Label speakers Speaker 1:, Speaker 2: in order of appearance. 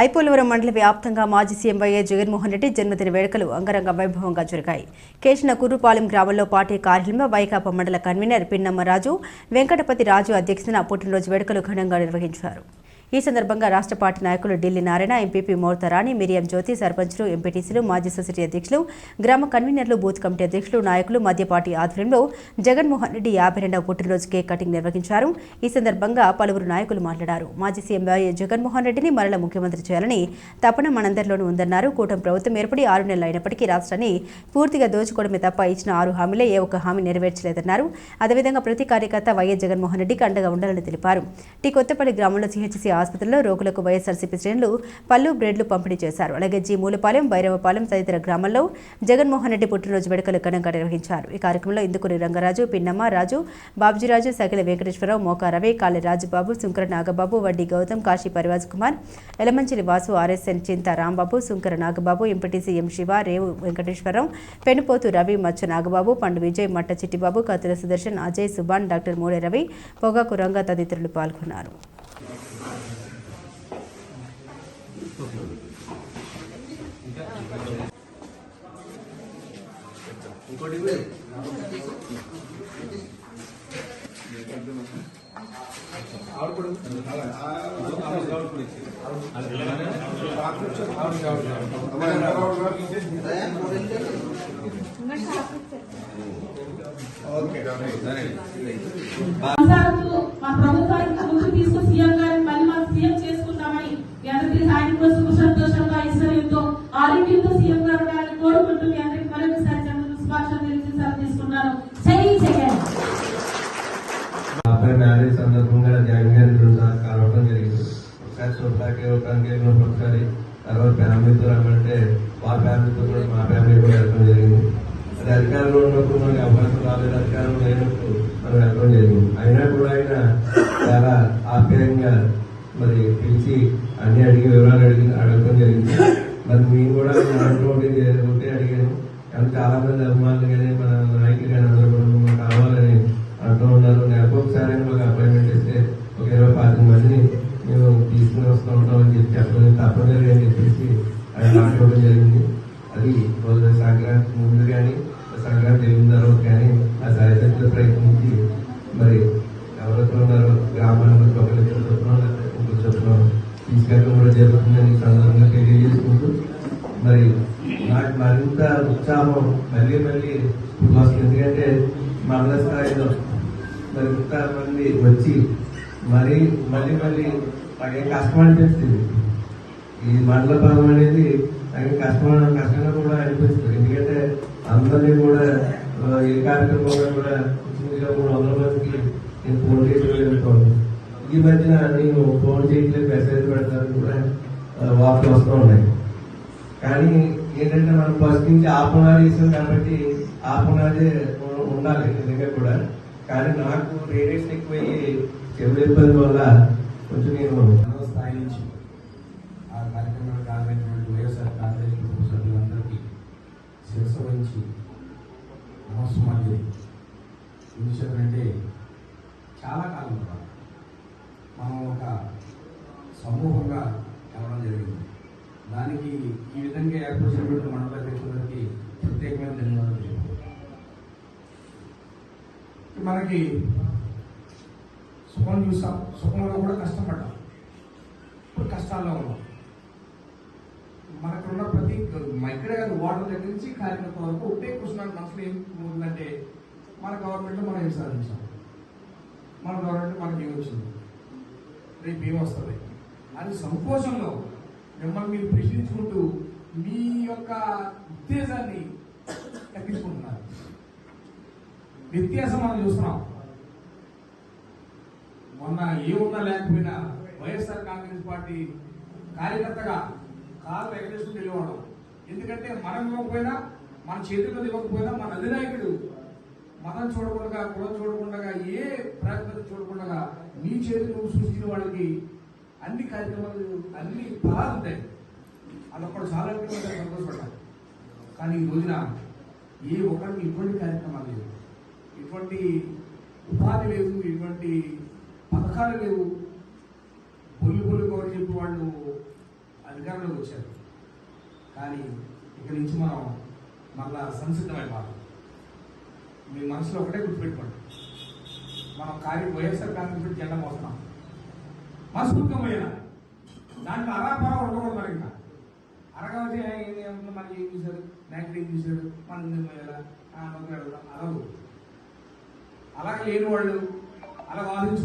Speaker 1: ఐపోలవరం మండల వ్యాప్తంగా మాజీ సీఎం వైఎస్ జగన్మోహన్ రెడ్డి జన్మదిన వేడుకలు అంగరంగ వైభవంగా జరిగాయి. కేశన కుర్రుపాలెం గ్రామంలో పార్టీ కార్యాలయంలో వైకాపా మండల కన్వీనర్ పిన్నమ్మ రాజు, వెంకటపతి రాజు అధ్యక్షతన పుట్టినరోజు వేడుకలు ఘనంగా నిర్వహించారు. ఈ సందర్భంగా రాష్ట్ర పార్టీ నాయకులు ఢిల్లీ నారాయణ, ఎంపీపీ మోర్తరాణి, మిరియం జ్యోతి, సర్పంచులు, ఎంపీటీసీలు, మాజీ సొసైటీ అధ్యక్షులు, గ్రామ కన్వీనర్లు, బూత్ కమిటీ అధ్యక్షులు, నాయకులు మధ్య పార్టీ ఆధ్వర్యంలో జగన్మోహన్ రెడ్డి 52వ పుట్టినరోజు కేక్ కటింగ్ నిర్వహించారు. ఈ సందర్భంగా పలువురు నాయకులు మాట్లాడారు. మాజీ సీఎం వైఎస్ జగన్మోహన్ రెడ్డిని మరల ముఖ్యమంత్రి చేయాలని తపన మనందరిలోనూ ఉందన్నారు. కూటమి ప్రభుత్వం ఏర్పడి 6 నెలలు అయినప్పటికీ రాష్ట్రాన్ని పూర్తిగా దోచుకోవడమే తప్ప ఇచ్చిన 6 హామీలే ఏ ఒక్క హామీ నెరవేర్చలేదన్నారు. అదేవిధంగా ప్రతి కార్యకర్త వైఎస్ జగన్మోహన్ రెడ్డికి అండగా ఉండాలని తెలిపారు. టీ కొత్తపల్లి గ్రామంలో సిహెచ్సి ఆసుపత్రిలో రోగులకు వైఎస్ఆర్సీపీ శ్రేణులు పళ్ళు, బ్రెడ్లు పంపిణీ చేశారు. అలాగే జీ మూలపాలెం, భైరవపాలెం తదితర గ్రామాల్లో జగన్మోహన్ రెడ్డి పుట్టినరోజు వేడుకలు ఘనంగా నిర్వహించారు. ఈ కార్యక్రమంలో ఇందుకూరి రంగరాజు, పిన్నమ్మ రాజు, బాబుజీరాజు, సగిల వెంకటేశ్వరరావు, మోకా రవి, కాళి రాజుబాబు, సుంకర నాగబాబు, వడ్డీ గౌతమ్, కాశీ పరివాజ్ కుమార్, ఎలమంచిలి వాసు, ఆర్ఎస్ఎన్ చింత రాంబాబు, సుంకర నాగబాబు, ఎంపీటీసీ ఎం శివ, రేవు వెంకటేశ్వరరావు, పెనుపోతు రవి, మచ్చ నాగబాబు, పండు విజయ్, మట్ట చిట్టిబాబు, కత్తుల సుదర్శన్, అజయ్, సుబాన్, డాక్టర్ మూలే రవి, పొగాకు రంగ తదితరులు పాల్గొన్నారు.
Speaker 2: సంతోషంగా ఐశ్వర్యంతో ఆరోగ్యంతో సీఎం గారు కోరుకుంటూ మీ అందరికీ మరొకసారి శుభాకాంక్షలు తెలియజేసి తీసుకున్నాను.
Speaker 3: మ్యారేజ్ సందర్భంగా జగన్ గారి కలవడం జరిగింది. ఒకసారి చూడటానికి ఒకసారి తర్వాత ఫ్యామిలీతో రమ్మంటే వాళ్ళ ఫ్యామిలీతో కూడా మా ఫ్యామిలీ కూడా వెళ్ళడం జరిగింది. అది అధికారంలో ఉన్నప్పుడు మనకి అవకాశం రాలేదు, అధికారం లేనప్పుడు మనం వెళ్ళడం జరిగింది. అయినా కూడా ఆయన చాలా ఆప్యాయంగా మరి పిలిచి అన్ని అడిగి వివరాలు అడగడం జరిగింది. మరి మేము కూడా ఒకటే అడిగాను. కానీ చాలా మంది అభిమానులు కానీ మన నాయకులు కానీ అందరూ కూడా కావాలని అంటూ ఉన్నారు. నెలకు ఒకసారి మాకు అపాయింట్మెంట్ ఇస్తే ఒక 20-25 మందిని మేము తీసుకుని వస్తూ ఉంటాం అని చెప్పి చెప్పడం తప్పనిసరి అని చెప్పేసి అది మాట్లాడడం జరిగింది. అది సంక్రాంతి ముందు కానీ సంక్రాంతి వెళ్ళిన తర్వాత కానీ ఆ సాయశక్తులు ప్రయత్నించి మరి ఎవరైతే ఉన్నారో గ్రామాల్లో ఒకరికి చెప్తున్నాం, ఇంకొక చెప్తున్నాం తీసుకెళ్ళడం కూడా జరుగుతుందని ఈ సందర్భంగా తెలియజేసుకుంటూ మరి నాకు మరింత ఉత్సాహం మళ్ళీ వస్తుంది. ఎందుకంటే మండల స్థాయిలో మరి ఇంత మంది వచ్చి మళ్ళీ నాకేం కష్టం అనిపిస్తుంది. ఈ మండల భాగం అనేది నాకు కష్టంగా కూడా అనిపిస్తుంది. ఎందుకంటే అందరినీ కూడా ఏ కార్యక్రమంలో కూడా 300 మందికి నేను ఫోన్ చేసి వెళ్తాను. ఈ మధ్యన నేను ఫోన్ చేయట్లేదు, మెసేజ్ పెడతాను కూడా వార్తలు వస్తూ ఉన్నాయి. కానీ ఏంటంటే మనం ఫస్ట్ నుంచి ఆపనాలు వేసాం కాబట్టి ఆపనాదే ఉండాలి నిజంగా కూడా. కానీ నాకు రేడియేషన్ ఎక్కువయ్యి చెవుల ఇబ్బంది వల్ల కొంచెం నేను స్థాయి నుంచి ఆ కార్యక్రమానికి కారణమైనటువంటి వైఎస్ఆర్ కాంగ్రెస్ కుటుంబ సభ్యులందరికీ శిరస్సు వహించి నమస్కారం. ఎందుకంటే చాలా కాలం మనం ఒక సమూహంగా కలవడం జరిగింది. దానికి ఈ విధంగా ఏర్పరిచినటువంటి మండల అధ్యక్షులకి ప్రత్యేకమైన ధన్యవాదాలు చెప్పారు. మనకి సుఖం చూసాం, సుఖంలో కూడా కష్టపడ్డాం, ఇప్పుడు కష్టాల్లో ఉన్నాం. మనకున్న ప్రతి ఇక్కడే కాదు, వాటర్ దగ్గర నుంచి కార్యకర్త వరకు ఒకటే కృష్ణ మనసులో ఏం ఉందంటే మన గవర్నమెంట్లో మనం ఏం సాధించాం, మన గవర్నమెంట్ మనకి ఏం వచ్చింది, రేపు ఏం వస్తుంది అని సంకోచంలో మిమ్మల్ని మీరు ప్రశ్నించుకుంటూ మీ యొక్క ఉత్తేజాన్ని తగ్గించుకుంటున్నారు. వ్యత్యాసం మనం చూస్తున్నాం. మొన్న ఏమున్నా లేకపోయినా వైఎస్ఆర్ కాంగ్రెస్ పార్టీ కార్యకర్తగా కాలు ఎగరేసుకుని వెళ్ళేవాడు. ఎందుకంటే మనం ఇవ్వకపోయినా, మన చేతుల్లో ఇవ్వకపోయినా మన అధినాయకుడు మతం చూడకుండా, కులం చూడకుండా, ఏ ప్రాతిపదిక చూడకుండా నీ చేతులు సృష్టించిన వాళ్ళకి అన్ని కార్యక్రమాలు, అన్ని ఫలాలు ఉంటాయి. అదొక్కడు చాలా సంతోషపడ్డారు. కానీ ఈ రోజున ఏ ఒక్కరికి ఇటువంటి కార్యక్రమాలు లేవు, ఇటువంటి ఉపాధి లేవు, ఇటువంటి పథకాలు లేవు. బొల్లి కవర్ చెప్పి వాళ్ళు
Speaker 4: అధికారంలోకి వచ్చారు. కానీ ఇక నుంచి మనం మళ్ళా సంసిద్ధమైపోతాం. మీ మనసులో ఒకటే గుర్తుపెట్టుకోండి, మనం వైఎస్ఆర్ కాంగ్రెస్ జెండా మోస్తున్నాం. మనస్ఫూర్తిగా పోయినా దాంట్లో అరాపరా ఉండకూడదు. మరి ఇంకా అరగా వచ్చి ఏముంది, మనకి ఏం చూశారు, నాయకుడు ఏం చూశారు, మనం పోయేలా అలా అలాగే లేని వాళ్ళు అలా ఆలోచించుకుంటారు.